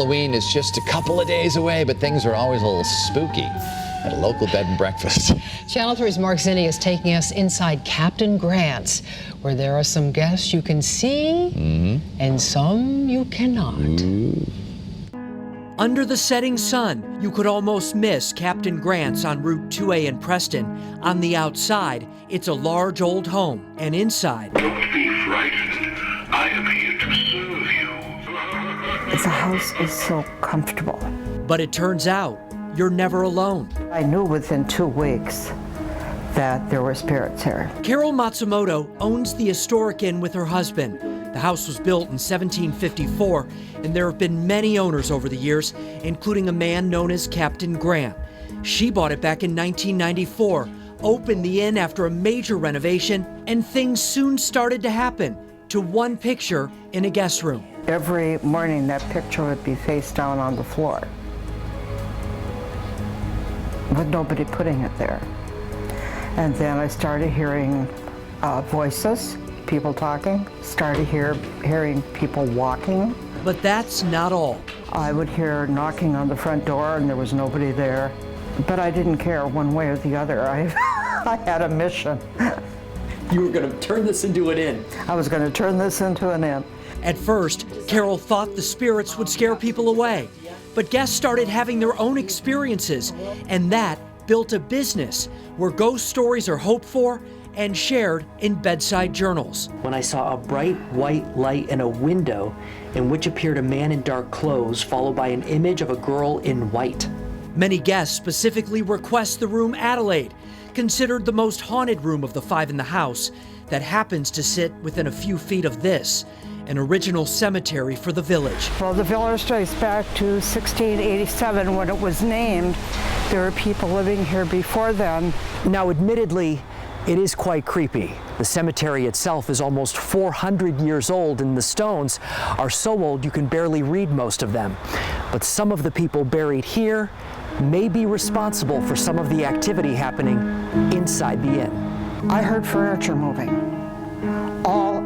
Halloween is just a couple of days away, but things are always a little spooky at a local bed and breakfast. Channel 3's Mark Zinni is taking us inside Captain Grant's, where there are some guests you can see and some you cannot. Under the setting sun, you could almost miss Captain Grant's on Route 2A in Preston. On the outside, it's a large old home, and inside... Don't be frightened. I am here to serve you. The house is so comfortable. But it turns out, you're never alone. I knew within 2 weeks that there were spirits here. Carol Matsumoto owns the historic inn with her husband. The house was built in 1754, and there have been many owners over the years, including a man known as Captain Grant. She bought it back in 1994, opened the inn after a major renovation, and things soon started to happen, to one picture in a guest room. Every morning that picture would be face down on the floor, with nobody putting it there. And then I started hearing voices, people talking, started hearing people walking. But that's not all. I would hear knocking on the front door and there was nobody there. But I didn't care one way or the other. I had a mission. You were going to turn this into an inn. I was going to turn this into an inn. At first, Carol thought the spirits would scare people away. But guests started having their own experiences, and that built a business where ghost stories are hoped for and shared in bedside journals. When I saw a bright white light in a window in which appeared a man in dark clothes, followed by an image of a girl in white. Many guests specifically request the room Adelaide, considered the most haunted room of the 5 in the house, that happens to sit within a few feet of this, an original cemetery for the village. Well, the village dates back to 1687 when it was named. There were people living here before then. Now, admittedly, it is quite creepy. The cemetery itself is almost 400 years old, and the stones are so old you can barely read most of them. But some of the people buried here may be responsible for some of the activity happening inside the inn. I heard furniture moving.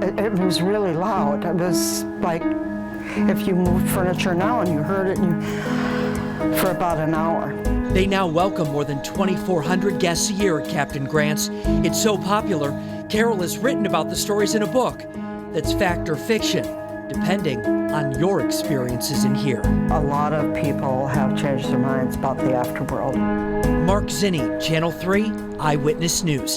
It was really loud. It was like if you moved furniture now and you heard it for about an hour. They now welcome more than 2,400 guests a year at Captain Grant's. It's so popular, Carol has written about the stories in a book that's fact or fiction, depending on your experiences in here. A lot of people have changed their minds about the afterworld. Mark Zinni, Channel 3 Eyewitness News.